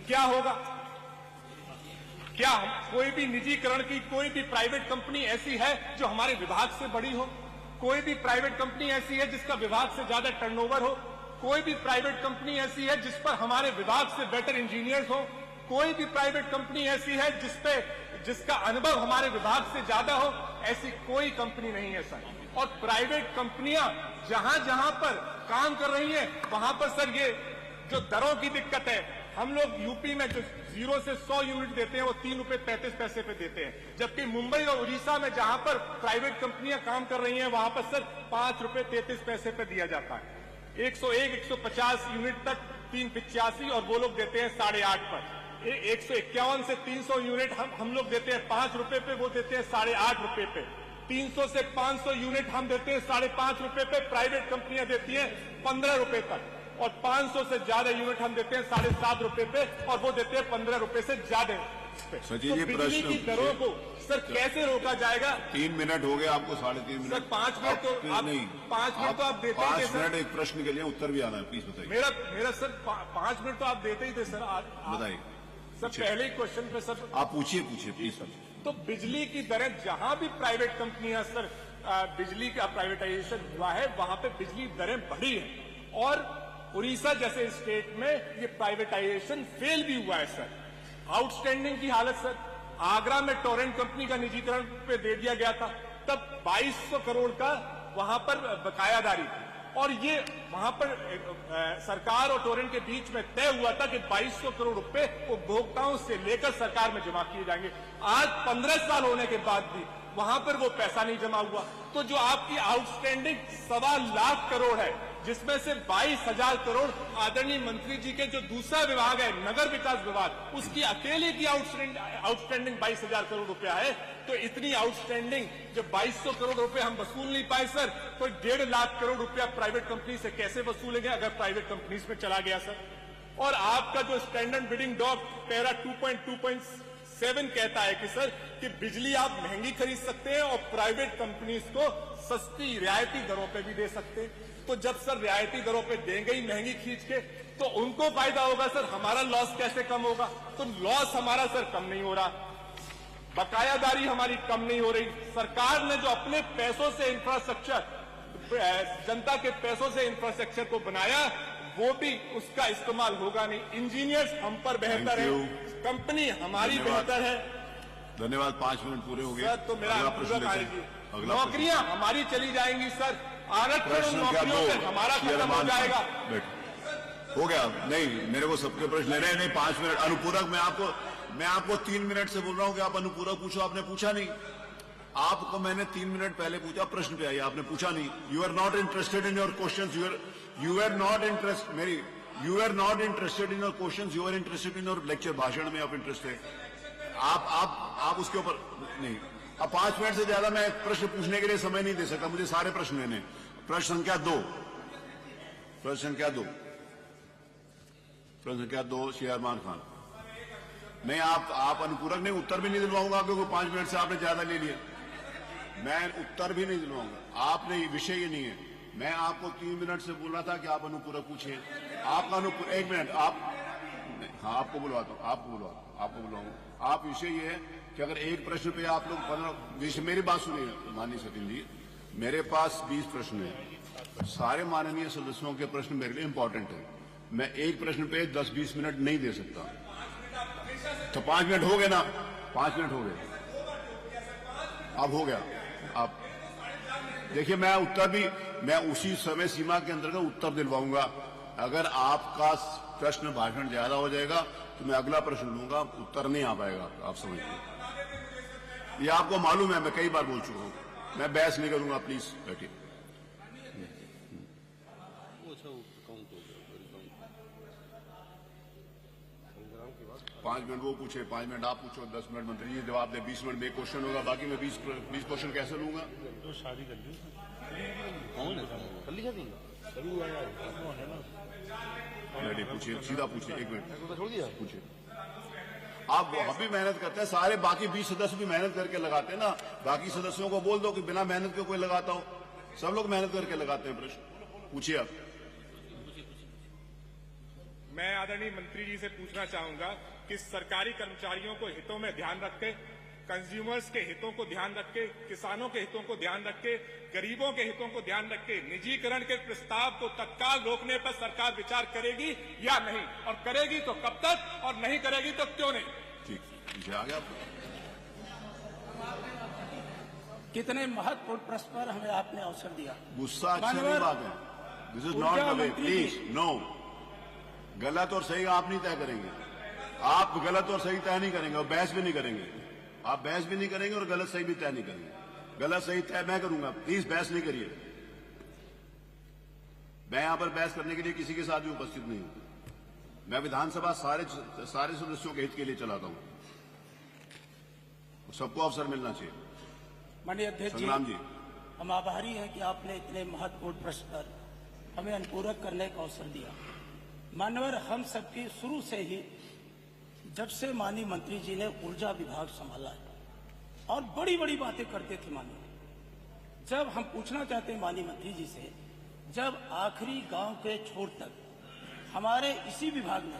क्या होगा? क्या कोई भी निजीकरण की कोई भी प्राइवेट कंपनी ऐसी है जो हमारे विभाग से बड़ी हो? कोई भी प्राइवेट कंपनी ऐसी है जिसका विभाग से ज्यादा टर्नओवर हो? कोई भी प्राइवेट कंपनी ऐसी है जिस पर हमारे विभाग से बेटर इंजीनियर्स हो? कोई भी प्राइवेट कंपनी ऐसी है जिसका अनुभव हमारे विभाग से ज्यादा हो? ऐसी कोई कंपनी नहीं है सर। और प्राइवेट कंपनियां जहां जहां पर काम कर रही हैं वहां पर सर ये जो दरों की दिक्कत है, हम लोग यूपी में जो 0 से 100 यूनिट देते हैं वो 3 रुपए 35 पैसे पे देते हैं, जबकि मुंबई और उड़ीसा में जहां पर प्राइवेट कंपनियां काम कर रही हैं वहां पर सर 5 रुपए 33 पैसे पे दिया जाता है। 101 150 यूनिट तक 385 और वो लोग देते हैं 8.5 पर। 151 से 300 यूनिट हम लोग देते हैं 5 रुपए पे, वो देते हैं 8.5 रुपए पे। 300 से 500 यूनिट हम देते हैं 5.5 रुपए पे, प्राइवेट कंपनियां देती हैं 15 रुपए तक। और 500 से ज्यादा यूनिट हम देते हैं 7.5 रुपए पे और वो देते हैं 15 रुपए से ज्यादा पे। सचिन जी, बिजली की दरों को सर कैसे रोका जाएगा? 3 मिनट हो गए आपको, 3.5 मिनट। सर 5 मिनट तो आप नहीं, 5 मिनट तो आप देते ही थे 5 मिनट एक प्रश्न के लिए उत्तर भी आना है, प्लीज बताइए। मेरा सर 5 मिनट तो आप देते ही थे सर। बताइए सर पहले ही क्वेश्चन पे सर आप पूछिए प्लीज सर। तो बिजली की दरें जहां भी प्राइवेट कंपनियां सर बिजली का प्राइवेटाइजेशन हुआ है वहां पे बिजली दरें बढ़ी है। और उड़ीसा जैसे स्टेट में ये प्राइवेटाइजेशन फेल भी हुआ है सर। आउटस्टैंडिंग की हालत सर, आगरा में टोरेंट कंपनी का निजीकरण पे दे दिया गया था, तब 2200 करोड़ का वहां पर बकायादारी थी और ये वहां पर सरकार और टोरेंट के बीच में तय हुआ था कि 2200 करोड़ रुपए उपभोक्ताओं से लेकर सरकार में जमा किए जाएंगे। आज 15 साल होने के बाद भी वहां पर वो पैसा नहीं जमा हुआ। तो जो आपकी आउटस्टैंडिंग 1.25 लाख करोड़ है, जिसमें से 22,000 करोड़ आदरणीय मंत्री जी के जो दूसरा विभाग है नगर विकास विभाग, उसकी अकेले की आउटस्टैंडिंग 22,000 करोड़ रुपया है। तो इतनी आउटस्टैंडिंग जब 2200 करोड़ रुपए हम वसूल नहीं पाए सर, तो 1.5 लाख करोड़ रुपया प्राइवेट कंपनी से कैसे वसूलेंगे अगर प्राइवेट कंपनीज में चला गया सर? और आपका जो स्टैंडर्ड बिडिंग डॉक पैरा 2.2.7 कहता है कि सर कि बिजली आप महंगी खरीद सकते हैं और प्राइवेट कंपनीज को सस्ती रियायती दरों पे भी दे सकते हैं। तो जब सर रियायती दरों पे देंगे ही महंगी खींच के तो उनको फायदा होगा सर, हमारा लॉस कैसे कम होगा? तो लॉस हमारा सर कम नहीं हो रहा, बकायादारी हमारी कम नहीं हो रही। सरकार ने जो अपने पैसों से इंफ्रास्ट्रक्चर, जनता के पैसों से इंफ्रास्ट्रक्चर को बनाया, वो भी उसका इस्तेमाल होगा नहीं। इंजीनियर्स हम पर बेहतर है, कंपनी हमारी बेहतर है। धन्यवाद। 5 मिनट पूरे हो गए सर। तो मेरा पूरा आएगी, नौकरियां हमारी चली जाएंगी सर, आरक्षण नौकरियों से हमारा खत्म हो जाएगा। हो गया? नहीं, मेरे को सबके प्रश्न ले रहे हैं। नहीं, 5 मिनट अनुपूरक। मैं आपको 3 मिनट से बोल रहा हूं कि आप अनुपूरक पूछो, आपने पूछा नहीं। आपको मैंने 3 मिनट पहले पूछा, प्रश्न पे आइए, आपने पूछा नहीं। You are not interested in your questions, you are not interested in your questions, you are interested in your lecture. भाषण में आप इंटरेस्ट है, आप उसके ऊपर नहीं। अब 5 मिनट से ज्यादा मैं प्रश्न पूछने के लिए समय नहीं दे सकता, मुझे सारे प्रश्न लेने। प्रश्न संख्या 2 शेरमान खान। नहीं, आप अनुपूरक नहीं, उत्तर भी नहीं दिलवाऊंगा क्योंकि 5 मिनट से आपने ज्यादा ले लिया। मैं उत्तर भी नहीं दिलवाऊंगा, आपने विषय ये नहीं है। मैं आपको 3 मिनट से बोल रहा था कि आप अनुपूरक पूछिए। आपका 1 मिनट हाँ, आपको बुलवाता हूँ, आप विषय ये है कि अगर एक प्रश्न पे आप लोग 15 विषय, मेरी बात सुनिए माननीय सचिन जी, मेरे पास 20 प्रश्न है, सारे माननीय सदस्यों के प्रश्न मेरे लिए इंपॉर्टेंट है। मैं एक प्रश्न पे 10-20 मिनट नहीं दे सकता। तो 5 मिनट हो गए ना, 5 मिनट हो गए, अब हो गया। आप देखिए, मैं उसी समय सीमा के अंतर्गत उत्तर दिलवाऊंगा। अगर आपका प्रश्न भाषण ज्यादा हो जाएगा तो मैं अगला प्रश्न लूंगा, उत्तर नहीं आ पाएगा। आप समझिए, ये आपको मालूम है, मैं कई बार बोल चुका हूं। मैं बहस नहीं करूंगा, प्लीज बैठिए। 5 मिनट वो पूछे, 5 मिनट आप पूछो, 10 मिनट मंत्री जी जवाब दे, 20 मिनट में एक क्वेश्चन होगा, बाकी मैं 20 क्वेश्चन कैसे लूंगा? तो शादी कर ली कौन है? कर ली शादी? पूछिए, सीधा पूछिए, 1 मिनट छोड़ दिया। पूछिए। आप भी मेहनत करते हैं, सारे बाकी 20 सदस्य भी मेहनत करके लगाते हैं ना। बाकी सदस्यों को बोल दो कि बिना मेहनत के कोई लगाता हो, सब लोग मेहनत करके लगाते हैं। प्रश्न पूछिए आप। मैं आदरणीय मंत्री जी से पूछना चाहूंगा कि सरकारी कर्मचारियों को हितों में ध्यान रख के, कंज्यूमर्स के हितों को ध्यान रख के, किसानों के हितों को ध्यान रख के, गरीबों के हितों को ध्यान रख के निजीकरण के प्रस्ताव को तत्काल रोकने पर सरकार विचार करेगी या नहीं, और करेगी तो कब तक, और नहीं करेगी तो क्यों नहीं? ठीक, आ गया। कितने महत्वपूर्ण प्रश्न पर हमें आपने अवसर दिया। गुस्सा अच्छी नहीं बात है। This is not the way, please no. गलत और सही आप नहीं तय करेंगे, आप गलत और सही तय नहीं करेंगे और बहस भी नहीं करेंगे। आप बहस भी नहीं करेंगे और गलत सही भी तय नहीं करेंगे। गलत सही तय मैं करूंगा, प्लीज बहस नहीं करिए। मैं यहां पर बहस करने के लिए किसी के साथ भी उपस्थित नहीं हूं। मैं विधानसभा सारे सदस्यों के हित के लिए चलाता हूं, सबको अवसर मिलना चाहिए। माननीय अध्यक्ष जी, हम आभारी हैं कि आपने इतने महत्वपूर्ण प्रश्न पर हमें अनुपूरक करने का अवसर दिया। माननीय, हम सबकी शुरू से ही, जब से माननीय मंत्री जी ने ऊर्जा विभाग संभाला है, और बड़ी बड़ी बातें करते थे माननीय, जब हम पूछना चाहते हैं माननीय मंत्री जी से, जब आखिरी गांव के छोर तक हमारे इसी विभाग ने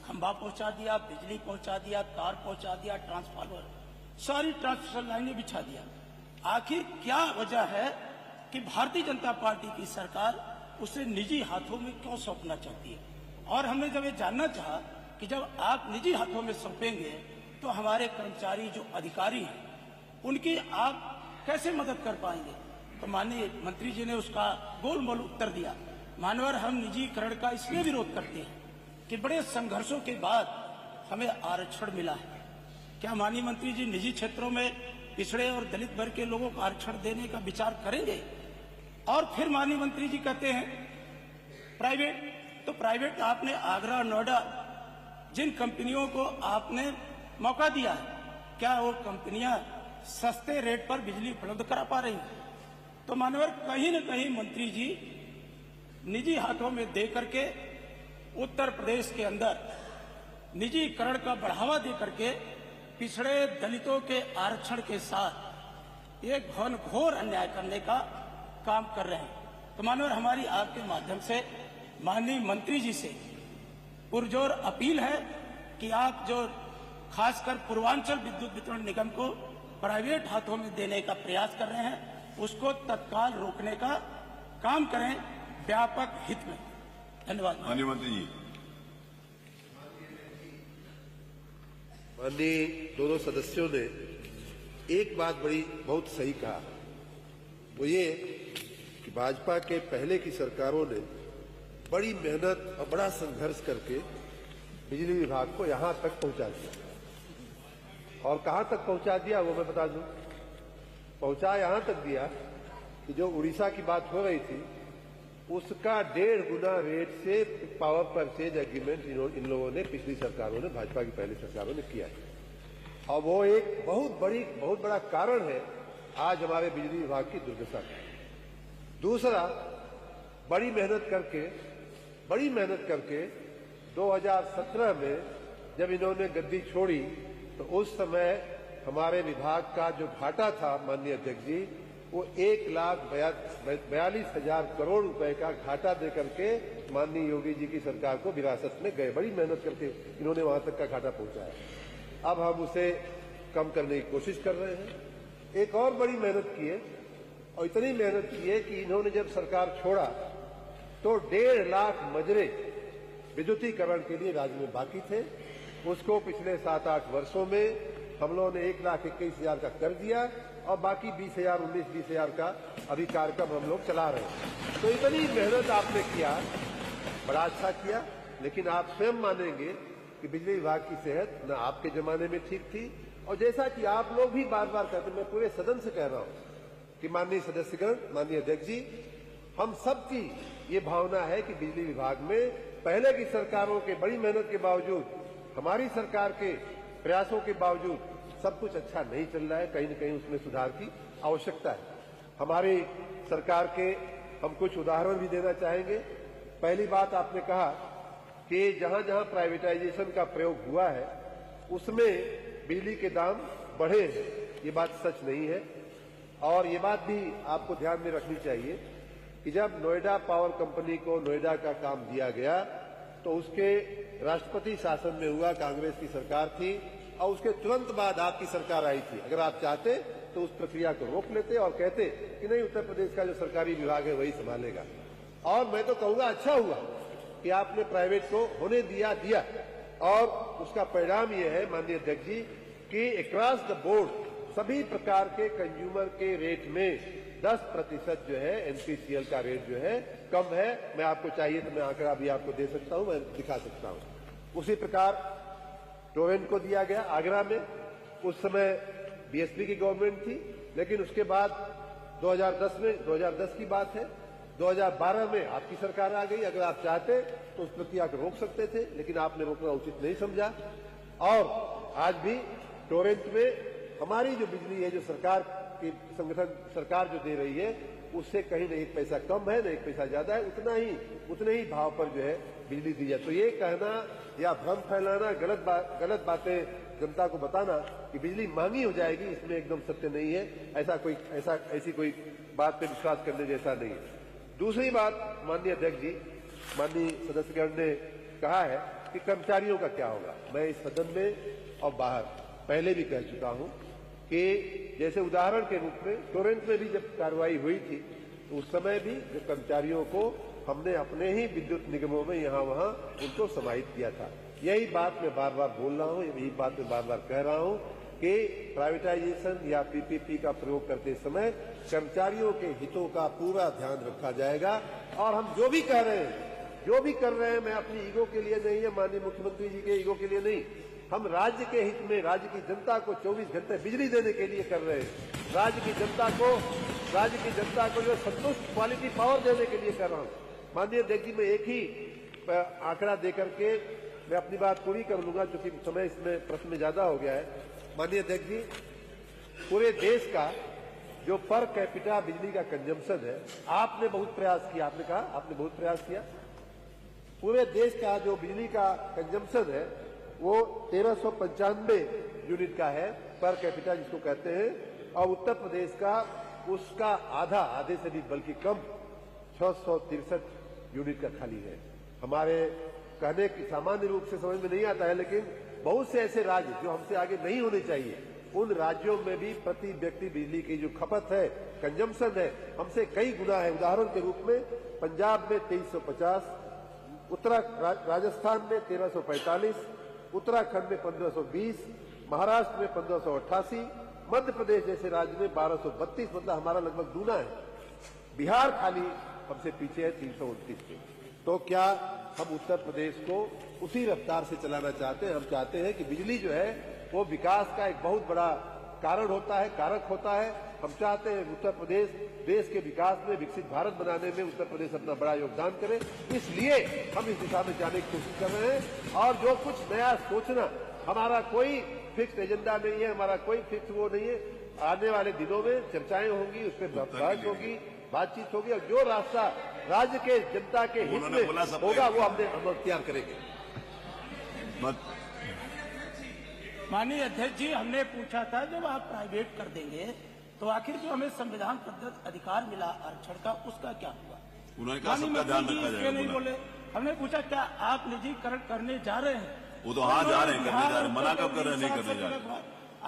खंभा पहुंचा दिया, बिजली पहुंचा दिया, तार पहुंचा दिया, ट्रांसफार्मर, सारी ट्रांसमिशन लाइनें बिछा दिया, आखिर क्या वजह है कि भारतीय जनता पार्टी की सरकार उसे निजी हाथों में क्यों सौंपना चाहती है? और हमने जब ये जानना चाहा कि जब आप निजी हाथों में सौंपेंगे तो हमारे कर्मचारी जो अधिकारी हैं उनकी आप कैसे मदद कर पाएंगे? तो माननीय मंत्री जी ने उसका गोलमोल उत्तर दिया। मानवर, हम निजीकरण का इसलिए विरोध करते हैं कि बड़े संघर्षों के बाद हमें आरक्षण मिला है। क्या माननीय मंत्री जी निजी क्षेत्रों में पिछड़े और दलित वर्ग के लोगों को आरक्षण देने का विचार करेंगे? और फिर माननीय मंत्री जी कहते हैं प्राइवेट, तो प्राइवेट आपने आगरा, नोएडा, जिन कंपनियों को आपने मौका दिया है, क्या वो कंपनियां सस्ते रेट पर बिजली उपलब्ध करा पा रही हैं? तो मानवर, कहीं न कहीं मंत्री जी निजी हाथों में दे करके उत्तर प्रदेश के अंदर निजीकरण का बढ़ावा दे करके पिछड़े दलितों के आरक्षण के साथ एक घोर अन्याय करने का काम कर रहे हैं। तो मानवर, हमारी आपके माध्यम से माननीय मंत्री जी से पुरजोर अपील है कि आप जो खासकर पूर्वांचल विद्युत वितरण निगम को प्राइवेट हाथों में देने का प्रयास कर रहे हैं, उसको तत्काल रोकने का काम करें व्यापक हित में। धन्यवाद। माननीय मंत्री जी। माननीय दोनों सदस्यों ने एक बात बहुत सही कहा, वो ये कि भाजपा के पहले की सरकारों ने बड़ी मेहनत और बड़ा संघर्ष करके बिजली विभाग को यहां तक पहुंचा दिया। और कहां तक पहुंचा दिया वो मैं बता दूं। पहुंचा यहां तक दिया कि जो उड़ीसा की बात हो रही थी उसका 1.5 गुना रेट से पावर परचेज एग्रीमेंट इन लोगों ने, पिछली सरकारों ने, भाजपा की पहली सरकारों ने किया है। और वो एक बहुत बड़ा कारण है आज हमारे बिजली विभाग की दुर्दशा का। दूसरा, बड़ी मेहनत करके 2017 में जब इन्होंने गद्दी छोड़ी तो उस समय हमारे विभाग का जो घाटा था माननीय अध्यक्ष जी, वो 1,42,000 करोड़ रुपए का घाटा दे करके माननीय योगी जी की सरकार को विरासत में गए। बड़ी मेहनत करके इन्होंने वहां तक का घाटा पहुंचाया। अब हम उसे कम करने की कोशिश कर रहे हैं। एक और बड़ी मेहनत की है, और इतनी मेहनत की है कि इन्होंने जब सरकार छोड़ा तो 1.5 लाख मजरे विद्युतीकरण के लिए राज्य में बाकी थे। उसको पिछले 7-8 वर्षों में हम लोगों ने 1,21,000 का कर दिया और बाकी 19,000 का अभी कार्यक्रम हम लोग चला रहे हैं। तो इतनी मेहनत आपने किया, बड़ा अच्छा किया, लेकिन आप स्वयं मानेंगे कि बिजली विभाग की सेहत न आपके जमाने में ठीक थी। और जैसा कि आप लोग भी बार बार कहते हैं, मैं पूरे सदन से कह रहा हूं कि माननीय सदस्यगण, माननीय अध्यक्ष जी, हम सबकी ये भावना है कि बिजली विभाग में पहले की सरकारों के बड़ी मेहनत के बावजूद, हमारी सरकार के प्रयासों के बावजूद सब कुछ अच्छा नहीं चल रहा है। कहीं न कहीं उसमें सुधार की आवश्यकता है। हमारी सरकार के हम कुछ उदाहरण भी देना चाहेंगे। पहली बात, आपने कहा कि जहां जहां प्राइवेटाइजेशन का प्रयोग हुआ है उसमें बिजली के दाम बढ़े हैं। ये बात सच नहीं है। और ये बात भी आपको ध्यान में रखनी चाहिए कि जब नोएडा पावर कंपनी को नोएडा का काम दिया गया तो उसके राष्ट्रपति शासन में हुआ, कांग्रेस की सरकार थी और उसके तुरंत बाद आपकी सरकार आई थी। अगर आप चाहते तो उस प्रक्रिया को रोक लेते और कहते कि नहीं, उत्तर प्रदेश का जो सरकारी विभाग है वही संभालेगा। और मैं तो कहूंगा अच्छा हुआ कि आपने प्राइवेट को होने दिया और उसका परिणाम यह है माननीय अध्यक्ष जी कि अक्रॉस द बोर्ड सभी प्रकार के कंज्यूमर के रेट में 10% जो है एनपीसीएल का रेट जो है कम है। मैं आपको चाहिए तो मैं आंकड़ा भी आपको दे सकता हूं, मैं दिखा सकता हूं। उसी प्रकार टोरेंट को दिया गया आगरा में, उस समय बीएसपी की गवर्नमेंट थी, लेकिन उसके बाद 2010 की बात है, 2012 में आपकी सरकार आ गई। अगर आप चाहते तो उस प्रक्रिया को रोक सकते थे, लेकिन आपने रोकना उचित नहीं समझा। और आज भी टोरेंट में हमारी जो बिजली है, जो सरकार की संगठन सरकार जो दे रही है, उससे कहीं नहीं एक पैसा कम है, न एक पैसा ज्यादा है, उतने ही भाव पर जो है बिजली दी जाए। तो ये कहना या भ्रम फैलाना, गलत बातें जनता को बताना कि बिजली महंगी हो जाएगी, इसमें एकदम सत्य नहीं है। ऐसी कोई बात पे विश्वास करने जैसा नहीं है। दूसरी बात, माननीय अध्यक्ष जी, माननीय सदस्यगण ने कहा है कि कर्मचारियों का क्या होगा। मैं इस सदन में और बाहर पहले भी कह चुका हूं कि जैसे उदाहरण के रूप में टोरेंट में भी जब कार्रवाई हुई थी, तो उस समय भी जो कर्मचारियों को हमने अपने ही विद्युत निगमों में यहाँ वहाँ उनको समाहित किया था। यही बात मैं बार बार बोल रहा हूँ, यही बात मैं बार बार कह रहा हूँ कि प्राइवेटाइजेशन या पीपीपी का प्रयोग करते समय कर्मचारियों के हितों का पूरा ध्यान रखा जाएगा। और हम जो भी कह रहे हैं, जो भी कर रहे हैं, मैं अपनी ईगो के लिए नहीं है, माननीय मुख्यमंत्री जी के ईगो के लिए नहीं, हम राज्य के हित में, राज्य की जनता को 24 घंटे बिजली देने के लिए कर रहे हैं। राज्य की जनता को जो संतुष्ट क्वालिटी पावर देने के लिए कर रहा हूँ। माननीय अध्यक्ष जी, मैं एक ही आंकड़ा देकर के मैं अपनी बात पूरी कर लूंगा, क्योंकि समय इसमें प्रश्न में ज्यादा हो गया है। माननीय अध्यक्ष जी, पूरे देश का जो पर कैपिटा बिजली का कंजम्पशन है, आपने बहुत प्रयास किया, आपने कहा आपने बहुत प्रयास किया। पूरे देश का जो बिजली का कंजम्पशन है वो 1395 यूनिट का है, पर कैपिटा जिसको कहते हैं, और उत्तर प्रदेश का उसका आधे से भी बल्कि कम 663 यूनिट का खाली है। हमारे कहने की सामान्य रूप से समझ में नहीं आता है, लेकिन बहुत से ऐसे राज्य जो हमसे आगे नहीं होने चाहिए, उन राज्यों में भी प्रति व्यक्ति बिजली की जो खपत है, कंजम्पशन है, हमसे कई गुना है। उदाहरण के रूप में पंजाब में 2350, राजस्थान में 1345, उत्तराखंड में 1520, महाराष्ट्र में 1588, मध्य प्रदेश जैसे राज्य में 1232, मतलब हमारा लगभग दूना है। बिहार खाली हमसे पीछे है 329 पे। तो क्या हम उत्तर प्रदेश को उसी रफ्तार से चलाना चाहते हैं? हम चाहते हैं कि बिजली जो है वो विकास का एक बहुत बड़ा कारण होता है, कारक होता है। हम चाहते हैं उत्तर प्रदेश देश के विकास में, विकसित भारत बनाने में उत्तर प्रदेश अपना बड़ा योगदान करे, इसलिए हम इस दिशा में जाने की कोशिश कर रहे हैं। और जो कुछ नया सोचना, हमारा कोई फिक्स एजेंडा नहीं है, हमारा कोई फिक्स वो नहीं है। आने वाले दिनों में चर्चाएं होंगी, उस पर बहस होगी, बातचीत होगी, और जो रास्ता राज्य के जनता के हित में होगा वो हम अख्तियार करेंगे। माननीय अध्यक्ष जी, हमने पूछा था जब आप प्राइवेट कर देंगे तो आखिर जो हमें संविधान प्रदत्त अधिकार मिला आरक्षण का, उसका क्या हुआ? उन्होंने कहा सबका ध्यान रखा जाएगा। नहीं बोले। हमने पूछा क्या आप निजीकरण करने जा रहे हैं? वो तो हाँ जा रहे हैं, करने जा रहे हैं, मना कब कर रहे हैं? नहीं करने जा रहे।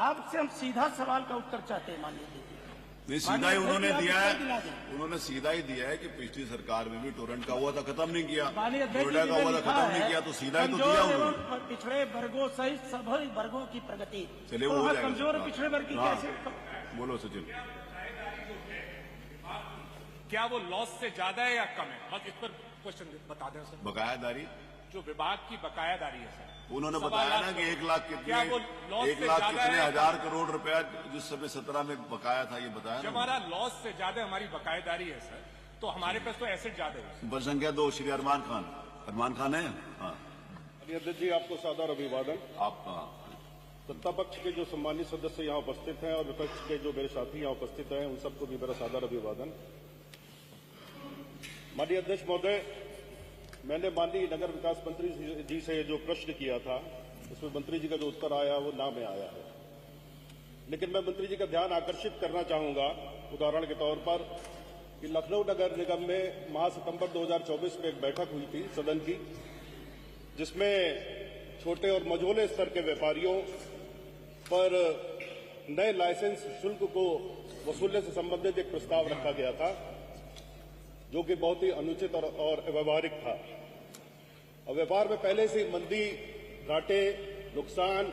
आपसे हम सीधा सवाल का उत्तर चाहते हैं माननीय अध्यक्ष जी। नहीं, सीधा ही उन्होंने दिया है, उन्होंने सीधा ही दिया है कि पिछली सरकार में भी टोरेंट का हुआ था, खत्म नहीं किया, नोएडा का हुआ था, खत्म नहीं किया, तो सीधा ही तो दिया उन्होंने। पिछड़े वर्गों सहित सभी वर्गों की प्रगति। चलिए वो हो जाएगा। कमजोर पिछड़े वर्ग की कैसे? बोलो सचिन, क्या वो लॉस से ज्यादा है या कम है? बस इस पर क्वेश्चन बता दें सर। बकायादारी जो विभाग की बकायादारी है सर, उन्होंने बताया ना कि 1 लाख कितने हजार करोड़ रुपया जिस समय 17 में बकाया था, ये बताया। जब हमारा लॉस से ज्यादा हमारी बकायादारी है सर, तो हमारे पास तो एसेट ज्यादा है। पर संख्या 2 श्री अरमान खान है। हाँ अध्यक्ष जी, आपको सादर अभिवादन। आपका सत्ता पक्ष के जो सम्मानित सदस्य यहाँ उपस्थित हैं और विपक्ष के जो मेरे साथी यहाँ उपस्थित हैं, उन सबको भी मेरा सादर अभिवादन। माननीय अध्यक्ष महोदय, मैंने माननीय नगर विकास मंत्री जी से जो प्रश्न किया था, उसमें मंत्री जी का जो उत्तर आया वो ना में आया है, लेकिन मैं मंत्री जी का ध्यान आकर्षित करना चाहूंगा उदाहरण के तौर पर कि लखनऊ नगर निगम में माह सितंबर 2024 में एक बैठक हुई थी सदन की, जिसमें छोटे और मझोले स्तर के व्यापारियों पर नए लाइसेंस शुल्क को वसूलने से संबंधित एक प्रस्ताव रखा गया था, जो कि बहुत ही अनुचित और अव्यावहारिक था। और व्यापार में पहले से मंदी, घाटे, नुकसान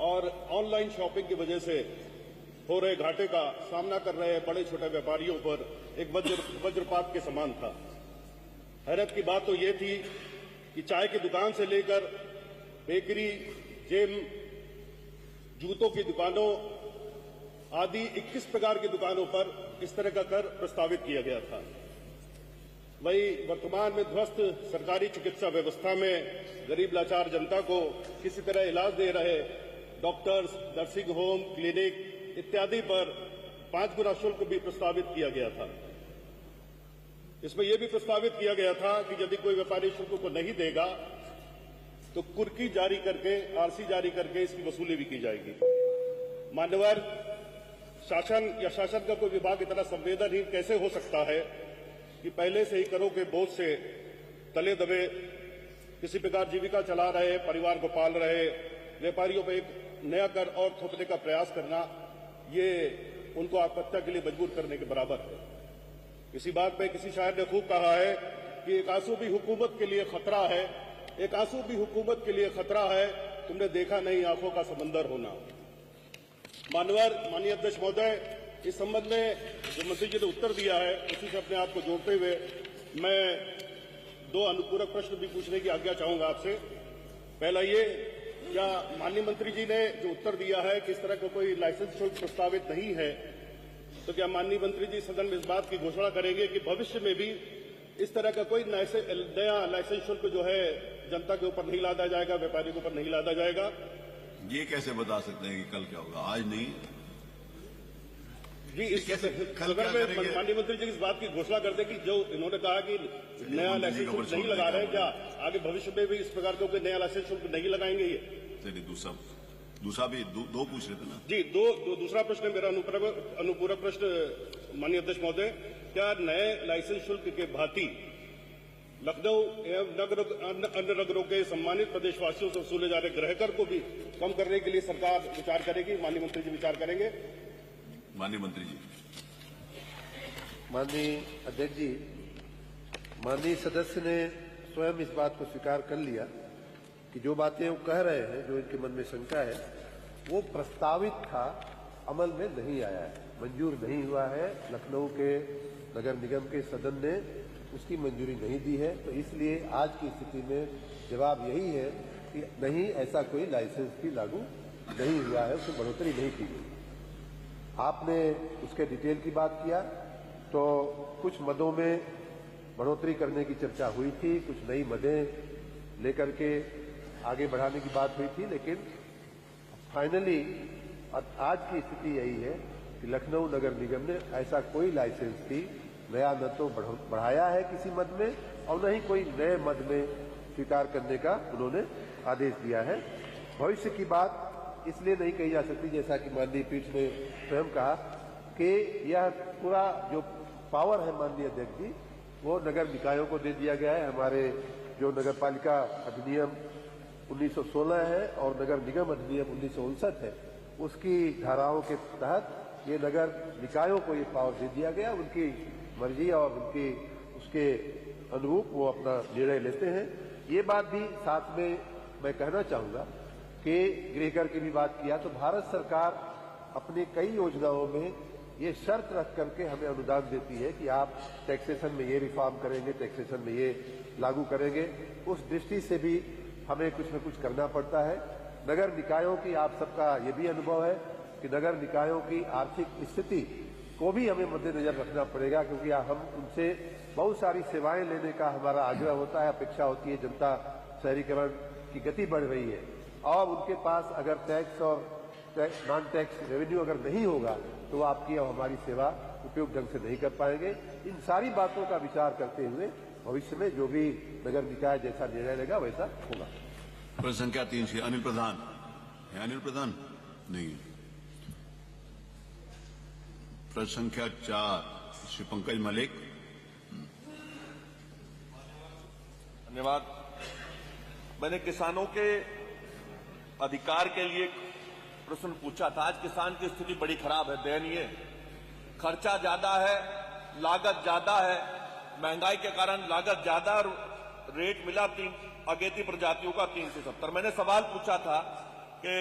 और ऑनलाइन शॉपिंग की वजह से हो रहे घाटे का सामना कर रहे बड़े छोटे व्यापारियों पर एक वज्रपात के समान था। हैरत की बात तो ये थी कि चाय की दुकान से लेकर बेकरी, जिम, जूतों की दुकानों आदि 21 प्रकार की दुकानों पर इस तरह का कर प्रस्तावित किया गया था। वही वर्तमान में ध्वस्त सरकारी चिकित्सा व्यवस्था में गरीब लाचार जनता को किसी तरह इलाज दे रहे डॉक्टर्स, नर्सिंग होम, क्लिनिक इत्यादि पर 5 गुना शुल्क भी प्रस्तावित किया गया था। इसमें यह भी प्रस्तावित किया गया था कि यदि कोई व्यापारी शुल्क को नहीं देगा तो कुर्की जारी करके, आरसी जारी करके इसकी वसूली भी की जाएगी। मान्यवर, शासन या शासन का कोई विभाग इतना संवेदनहीन कैसे हो सकता है कि पहले से ही करों के बोझ से तले दबे किसी प्रकार जीविका चला रहे, परिवार को पाल रहे व्यापारियों पर एक नया कर और थोपने का प्रयास करना, ये उनको आत्महत्या के लिए मजबूर करने के बराबर है। इसी बात पे किसी शायर ने खूब कहा है कि एक आंसू भी हुकूमत के लिए खतरा है, एक आंसू भी हुकूमत के लिए खतरा है, तुमने देखा नहीं आंखों का समंदर होना। माननीय अध्यक्ष महोदय, इस संबंध में जो मंत्री जी ने उत्तर दिया है उसी से अपने आप को जोड़ते हुए मैं 2 अनुपूरक प्रश्न भी पूछने की आज्ञा चाहूंगा आपसे। पहला ये, क्या माननीय मंत्री जी ने जो उत्तर दिया है कि इस तरह का कोई लाइसेंस शुल्क प्रस्तावित नहीं है, तो क्या माननीय मंत्री जी सदन में इस बात की घोषणा करेंगे कि भविष्य में भी इस तरह का कोई नया लाइसेंस शुल्क जो है जनता के ऊपर नहीं लादा जाएगा, व्यापारी के ऊपर नहीं लादा जाएगा? ये कैसे बता सकते हैं कि कल क्या होगा? आज नहीं जी, इस सदन में माननीय मंत्री जी इस बात की घोषणा कर दे कि जो इन्होंने कहा कि नया लाइसेंस शुल्क नहीं लगा रहे, क्या आगे भविष्य में भी इस प्रकार का कोई नया लाइसेंस शुल्क नहीं लगाएंगे? ये चलिए, दूसरा भी दो पूछ रहे थे ना जी। दूसरा प्रश्न मेरा अनुपूरक प्रश्न माननीय अध्यक्ष महोदय, क्या नए लाइसेंस शुल्क के भांति लखनऊ एवं अन्य नगरों के सम्मानित प्रदेशवासियों से वसूले जा रहे गृह कर को भी कम करने के लिए सरकार विचार करेगी? माननीय मंत्री जी विचार करेंगे? माननीय मंत्री जी। माननीय अध्यक्ष जी, माननीय सदस्य ने स्वयं इस बात को स्वीकार कर लिया कि जो बातें वो कह रहे हैं, जो इनके मन में शंका है, वो प्रस्तावित था, अमल में नहीं आया है, मंजूर नहीं हुआ है। लखनऊ के नगर निगम के सदन ने उसकी मंजूरी नहीं दी है। तो इसलिए आज की स्थिति में जवाब यही है कि नहीं, ऐसा कोई लाइसेंस भी लागू नहीं हुआ है, उसमें बढ़ोतरी नहीं की गई। आपने उसके डिटेल की बात किया तो कुछ मदों में बढ़ोतरी करने की चर्चा हुई थी, कुछ नई मदें लेकर के आगे बढ़ाने की बात हुई थी, लेकिन फाइनली आज की स्थिति यही है कि लखनऊ नगर निगम ने ऐसा कोई लाइसेंस भी नया न तो बढ़ाया है किसी मद में और न ही कोई नए मद में स्वीकार करने का उन्होंने आदेश दिया है। भविष्य की बात इसलिए नहीं कही जा सकती, जैसा कि माननीय पीठ ने स्वयं कहा कि यह पूरा जो पावर है माननीय अध्यक्ष जी, वो नगर निकायों को दे दिया गया है। हमारे जो नगर पालिका अधिनियम 1916 है और नगर निगम अधिनियम 1959 है, उसकी धाराओं के तहत ये नगर निकायों को ये पावर दे दिया गया। उनकी मर्जी और उनकी उसके अनुरूप वो अपना निर्णय लेते हैं। ये बात भी साथ में मैं कहना चाहूंगा कि गृह कर की भी बात किया तो भारत सरकार अपनी कई योजनाओं में ये शर्त रख करके हमें अनुदान देती है कि आप टैक्सेशन में ये रिफॉर्म करेंगे, टैक्सेशन में ये लागू करेंगे। उस दृष्टि से भी हमें कुछ न कुछ करना पड़ता है। नगर निकायों की आप सबका ये भी अनुभव है कि नगर निकायों की आर्थिक स्थिति को भी हमें मद्देनजर रखना पड़ेगा, क्योंकि हम उनसे बहुत सारी सेवाएं लेने का हमारा आग्रह होता है, अपेक्षा होती है। जनता शहरीकरण की गति बढ़ रही है और उनके पास अगर टैक्स और नॉन टैक्स रेवेन्यू अगर नहीं होगा तो आपकी और हमारी सेवा उपयुक्त ढंग से नहीं कर पाएंगे। इन सारी बातों का विचार करते हुए भविष्य में जो भी नगर निकाय जैसा निर्णय लेगा वैसा होगा। प्रश्न संख्या 3 से अनिल प्रधान है। अनिल प्रधान नहीं है। प्रश्न संख्या 4 श्री पंकज मलिक। धन्यवाद। मैंने किसानों के अधिकार के लिए प्रश्न पूछा था। आज किसान की स्थिति बड़ी खराब है, दयनीय। खर्चा ज्यादा है, लागत ज्यादा है, महंगाई के कारण लागत ज्यादा और रेट मिला अगेती प्रजातियों का 370। मैंने सवाल पूछा था कि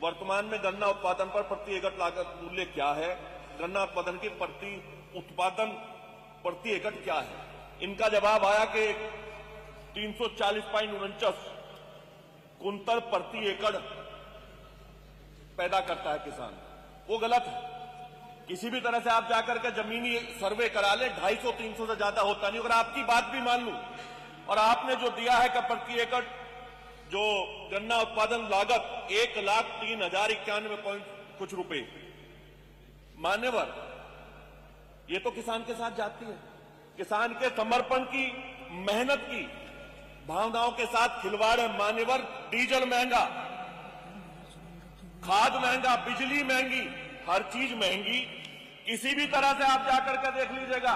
वर्तमान में गन्ना उत्पादन पर प्रति एकड़ लागत मूल्य क्या है, गन्ना उत्पादन की प्रति एकड़ क्या है। इनका जवाब आया कि 340.49 कुंतल प्रति एकड़ पैदा करता है किसान। वो गलत है। किसी भी तरह से आप जाकर के जमीनी सर्वे करा ले, 250-300 से ज्यादा होता नहीं। अगर आपकी बात भी मान लूं और आपने जो दिया है कि प्रति एकड़ जो गन्ना उत्पादन लागत 1,03,091 कुछ रुपए, मान्यवर, ये तो किसान के साथ जाती है। किसान के समर्पण की, मेहनत की भावनाओं के साथ खिलवाड़ है। मान्यवर, डीजल महंगा, खाद महंगा, बिजली महंगी, हर चीज महंगी। किसी भी तरह से आप जाकर के देख लीजिएगा,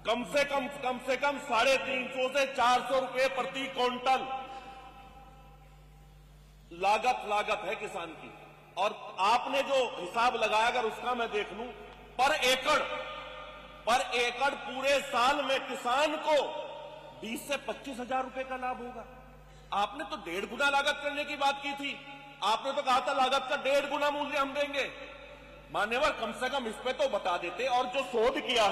कम से कम 350 से 400 रुपए प्रति क्विंटल लागत है किसान की। और आपने जो हिसाब लगाया, अगर उसका मैं देख लूं, पर एकड़ पूरे साल में किसान को 20 से 25 हजार रुपए का लाभ होगा। आपने तो 1.5 गुना लागत करने की बात की थी। आपने तो कहा था लागत का 1.5 गुना मूल्य हम देंगे। मान्यवर, कम से कम इस पे तो बता देते। और जो शोध किया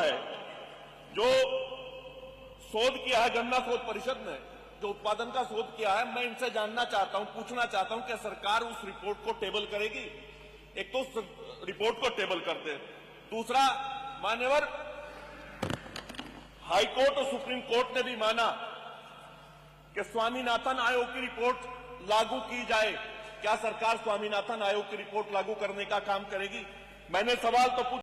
है गन्ना शोध परिषद ने, जो उत्पादन का शोध किया है, मैं इनसे जानना चाहता हूं, पूछना चाहता हूं कि सरकार उस रिपोर्ट को टेबल करेगी। एक तो रिपोर्ट को टेबल करते, दूसरा मान्यवर, हाई कोर्ट और सुप्रीम कोर्ट ने भी माना कि स्वामीनाथन आयोग की रिपोर्ट लागू की जाए। क्या सरकार स्वामीनाथन आयोग की रिपोर्ट लागू करने का काम करेगी? मैंने सवाल तो